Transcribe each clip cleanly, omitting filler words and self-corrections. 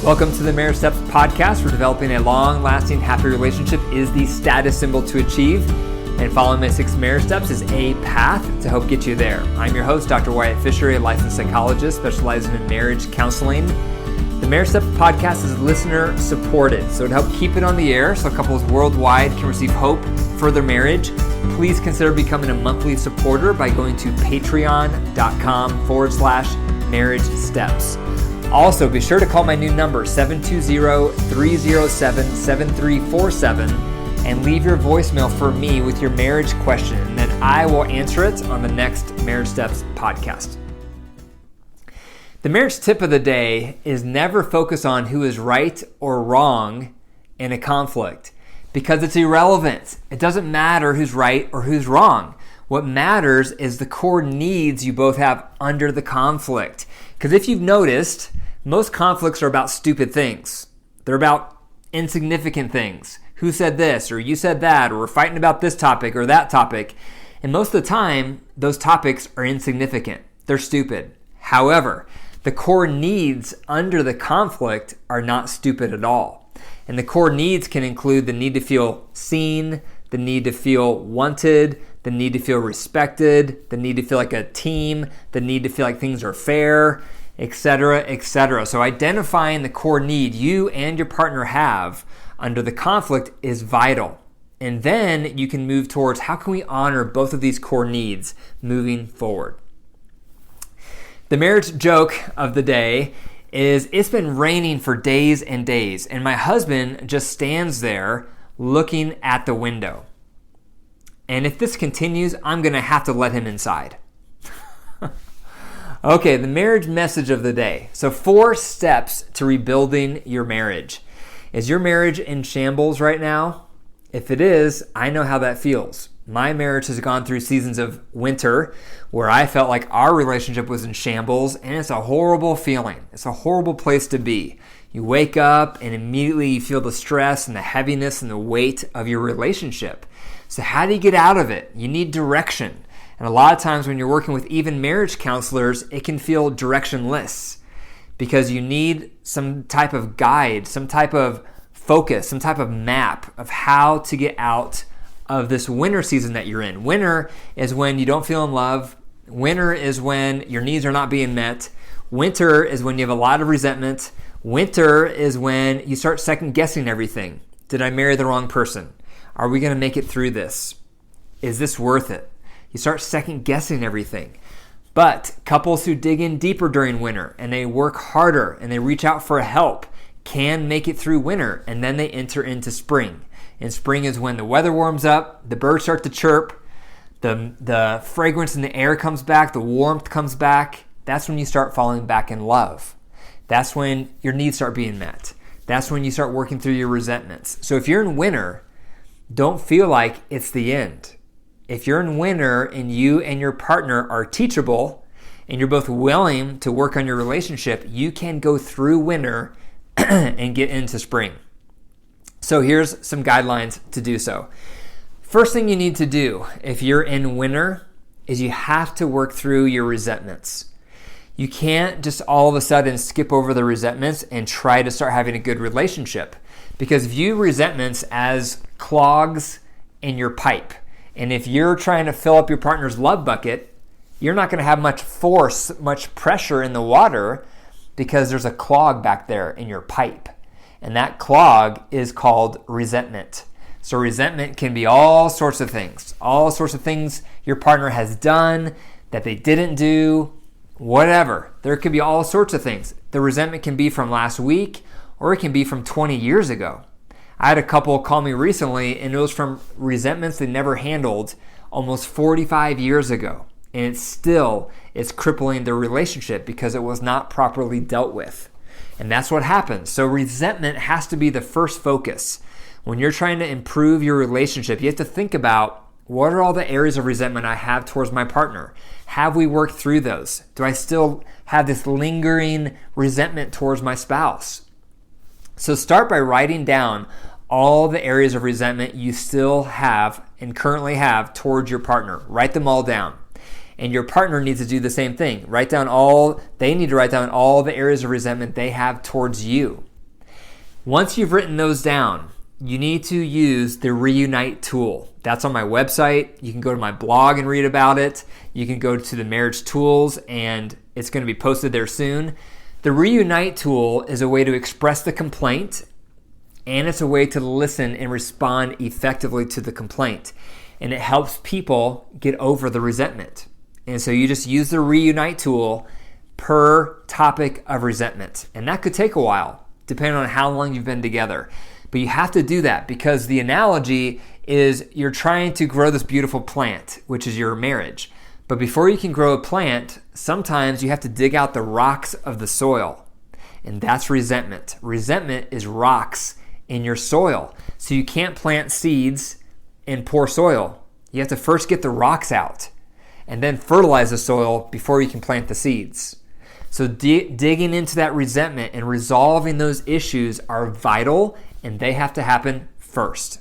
Welcome to the Marriage Steps podcast, where developing a long-lasting, happy relationship is the status symbol to achieve, and following my 6 marriage steps is a path to help get you there. I'm your host, Dr. Wyatt Fisher, a licensed psychologist specializing in marriage counseling. The Marriage Steps podcast is listener supported, so to help keep it on the air so couples worldwide can receive hope for their marriage, please consider becoming a monthly supporter by going to patreon.com/marriage steps. Also, be sure to call my new number, 720-307-7347, and leave your voicemail for me with your marriage question, and then I will answer it on the next Marriage Steps podcast. The marriage tip of the day is never focus on who is right or wrong in a conflict, because it's irrelevant. It doesn't matter who's right or who's wrong. What matters is the core needs you both have under the conflict. Because if you've noticed, most conflicts are about stupid things. They're about insignificant things. Who said this, or you said that, or we're fighting about this topic or that topic. And most of the time, those topics are insignificant. They're stupid. However, the core needs under the conflict are not stupid at all. And the core needs can include the need to feel seen, the need to feel wanted, the need to feel respected, the need to feel like a team, the need to feel like things are fair, etc., etc. So identifying the core need you and your partner have under the conflict is vital. And then you can move towards how can we honor both of these core needs moving forward. The marriage joke of the day is it's been raining for days and days, and my husband just stands there looking at the window. And if this continues, I'm going to have to let him inside. Okay, the marriage message of the day. So 4 steps to rebuilding your marriage. Is your marriage in shambles right now? If it is, I know how that feels. My marriage has gone through seasons of winter where I felt like our relationship was in shambles, and it's a horrible feeling. It's a horrible place to be. You wake up and immediately you feel the stress and the heaviness and the weight of your relationship. So how do you get out of it? You need direction. And a lot of times when you're working with even marriage counselors, it can feel directionless because you need some type of guide, some type of focus, some type of map of how to get out of this winter season that you're in. Winter is when you don't feel in love. Winter is when your needs are not being met. Winter is when you have a lot of resentment. Winter is when you start second guessing everything. Did I marry the wrong person? Are we going to make it through this? Is this worth it? You start second guessing everything. But couples who dig in deeper during winter and they work harder and they reach out for help can make it through winter, and then they enter into spring. And spring is when the weather warms up, the birds start to chirp, the fragrance in the air comes back, the warmth comes back. That's when you start falling back in love. That's when your needs start being met. That's when you start working through your resentments. So if you're in winter, don't feel like it's the end. If you're in winter and you and your partner are teachable and you're both willing to work on your relationship, you can go through winter and get into spring. So here's some guidelines to do so. First thing you need to do if you're in winter is you have to work through your resentments. You can't just all of a sudden skip over the resentments and try to start having a good relationship, because view resentments as clogs in your pipe. And if you're trying to fill up your partner's love bucket, you're not going to have much force, much pressure in the water because there's a clog back there in your pipe. And that clog is called resentment. So resentment can be all sorts of things your partner has done that they didn't do, whatever. There could be all sorts of things. The resentment can be from last week, or it can be from 20 years ago. I had a couple call me recently, and it was from resentments they never handled almost 45 years ago. And it's crippling their relationship because it was not properly dealt with. And that's what happens. So resentment has to be the first focus. When you're trying to improve your relationship, you have to think about, what are all the areas of resentment I have towards my partner? Have we worked through those? Do I still have this lingering resentment towards my spouse? So start by writing down all the areas of resentment you still have and currently have towards your partner. Write them all down. And your partner needs to do the same thing. They need to write down all the areas of resentment they have towards you. Once you've written those down, you need to use the Reunite tool. That's on my website. You can go to my blog and read about it. You can go to the marriage tools and it's going to be posted there soon. The Reunite tool is a way to express the complaint, and it's a way to listen and respond effectively to the complaint. And it helps people get over the resentment. And so you just use the Reunite tool per topic of resentment. And that could take a while, depending on how long you've been together. But you have to do that because the analogy is you're trying to grow this beautiful plant, which is your marriage. But before you can grow a plant, sometimes you have to dig out the rocks of the soil. And that's resentment. Resentment is rocks in your soil. So you can't plant seeds in poor soil. You have to first get the rocks out and then fertilize the soil before you can plant the seeds. So digging into that resentment and resolving those issues are vital, and they have to happen first.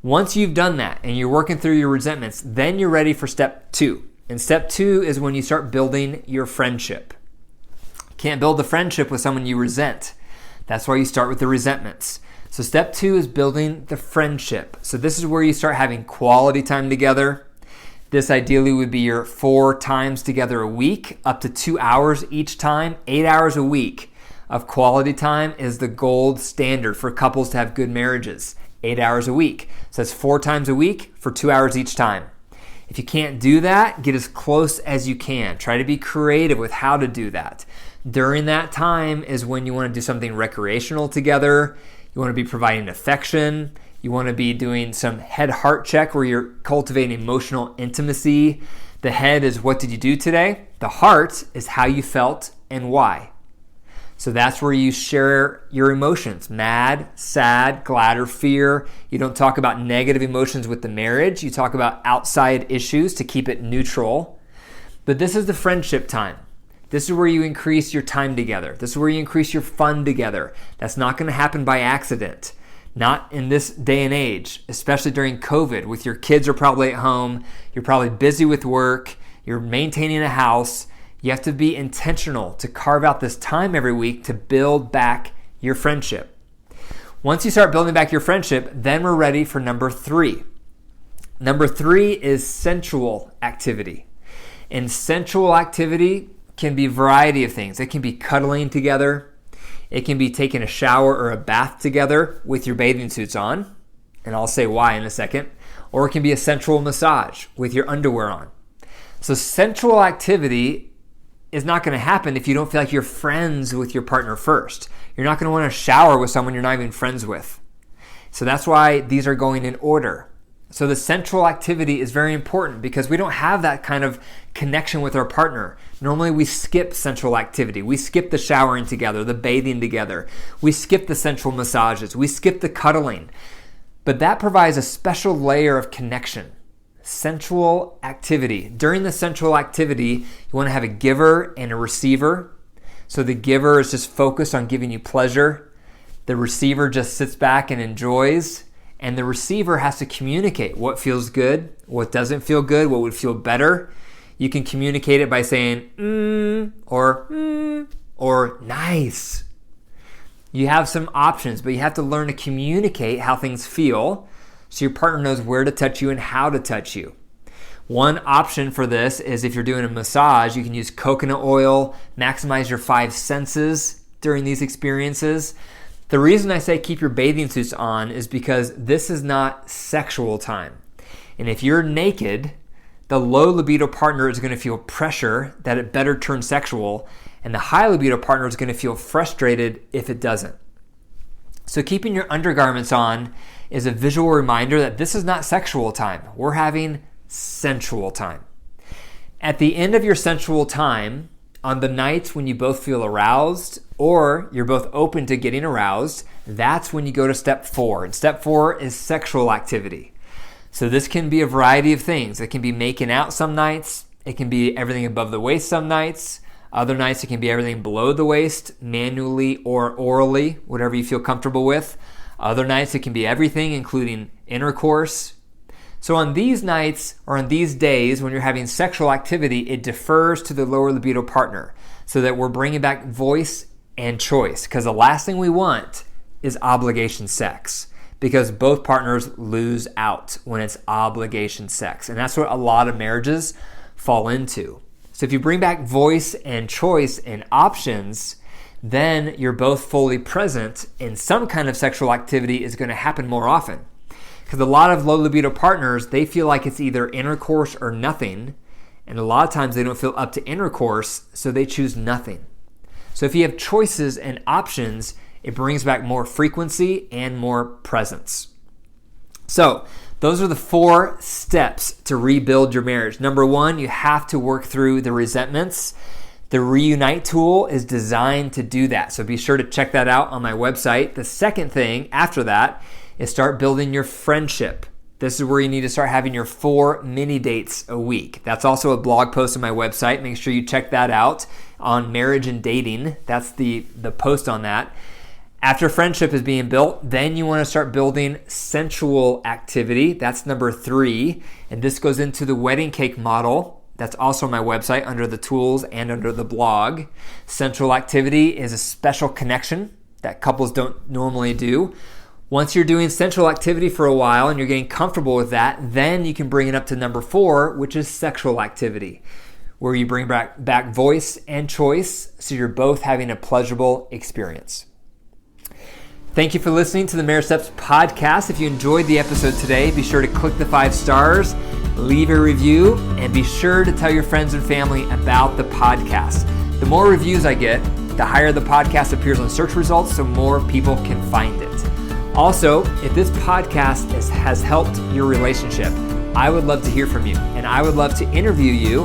Once you've done that and you're working through your resentments, then you're ready for step 2. And step 2 is when you start building your friendship. You can't build a friendship with someone you resent. That's why you start with the resentments. So step 2 is building the friendship. So this is where you start having quality time together. This ideally would be your 4 times together a week, up to 2 hours each time. 8 hours a week of quality time is the gold standard for couples to have good marriages. 8 hours a week. So that's 4 times a week for 2 hours each time. If you can't do that, get as close as you can. Try to be creative with how to do that. During that time is when you want to do something recreational together. You want to be providing affection. You want to be doing some head-heart check where you're cultivating emotional intimacy. The head is what did you do today? The heart is how you felt and why. So that's where you share your emotions, mad, sad, glad, or fear. You don't talk about negative emotions with the marriage. You talk about outside issues to keep it neutral. But this is the friendship time. This is where you increase your time together. This is where you increase your fun together. That's not going to happen by accident. Not in this day and age, especially during COVID, with your kids are probably at home. You're probably busy with work. You're maintaining a house. You have to be intentional to carve out this time every week to build back your friendship. Once you start building back your friendship, then we're ready for number 3. Number 3 is sensual activity. And sensual activity can be a variety of things. It can be cuddling together. It can be taking a shower or a bath together with your bathing suits on. And I'll say why in a second. Or it can be a sensual massage with your underwear on. So sensual activity is not going to happen if you don't feel like you're friends with your partner first. You're not going to want to shower with someone you're not even friends with. So that's why these are going in order. So the sensual activity is very important because we don't have that kind of connection with our partner. Normally we skip sensual activity. We skip the showering together, the bathing together. We skip the sensual massages. We skip the cuddling. But that provides a special layer of connection. Sensual activity. During the sensual activity, you want to have a giver and a receiver. So the giver is just focused on giving you pleasure. The receiver just sits back and enjoys. And the receiver has to communicate what feels good, what doesn't feel good, what would feel better. You can communicate it by saying or nice. You have some options, but you have to learn to communicate how things feel so your partner knows where to touch you and how to touch you. One option for this is if you're doing a massage, you can use coconut oil, maximize your 5 senses during these experiences. The reason I say keep your bathing suits on is because this is not sexual time. And if you're naked, the low libido partner is going to feel pressure that it better turn sexual, and the high libido partner is going to feel frustrated if it doesn't. So keeping your undergarments on is a visual reminder that this is not sexual time. We're having sensual time. At the end of your sensual time, on the nights when you both feel aroused or you're both open to getting aroused, that's when you go to step 4. And step 4 is sexual activity. So this can be a variety of things. It can be making out some nights. It can be everything above the waist some nights. Other nights it can be everything below the waist, manually or orally, whatever you feel comfortable with. Other nights it can be everything, including intercourse. So on these nights or on these days when you're having sexual activity, it defers to the lower libido partner so that we're bringing back voice and choice. Because the last thing we want is obligation sex, because both partners lose out when it's obligation sex. And that's what a lot of marriages fall into. So if you bring back voice and choice and options, then you're both fully present, and some kind of sexual activity is going to happen more often. Because a lot of low libido partners, they feel like it's either intercourse or nothing. And a lot of times they don't feel up to intercourse, so they choose nothing. So if you have choices and options, it brings back more frequency and more presence. So those are the 4 steps to rebuild your marriage. Number 1, you have to work through the resentments. The Reunite tool is designed to do that. So be sure to check that out on my website. The second thing after that is start building your friendship. This is where you need to start having your 4 mini dates a week. That's also a blog post on my website. Make sure you check that out on marriage and dating. That's the post on that. After friendship is being built, then you want to start building sensual activity. That's number 3. And this goes into the wedding cake model. That's also on my website under the tools and under the blog. Sensual activity is a special connection that couples don't normally do. Once you're doing sensual activity for a while and you're getting comfortable with that, then you can bring it up to number 4, which is sexual activity, where you bring back voice and choice so you're both having a pleasurable experience. Thank you for listening to the Marriage Steps podcast. If you enjoyed the episode today, be sure to click the 5 stars, leave a review, and be sure to tell your friends and family about the podcast. The more reviews I get, the higher the podcast appears on search results so more people can find it. Also, if this podcast has helped your relationship, I would love to hear from you, and I would love to interview you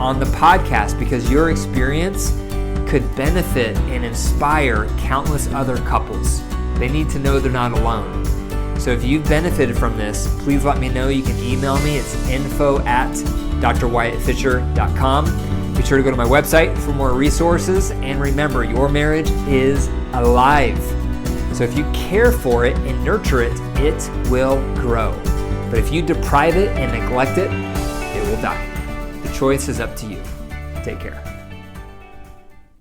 on the podcast because your experience could benefit and inspire countless other couples. They need to know they're not alone. So if you've benefited from this, please let me know. You can email me. It's info@drwyattfisher.com. Be sure to go to my website for more resources. And remember, your marriage is alive. So if you care for it and nurture it, it will grow. But if you deprive it and neglect it, it will die. The choice is up to you. Take care.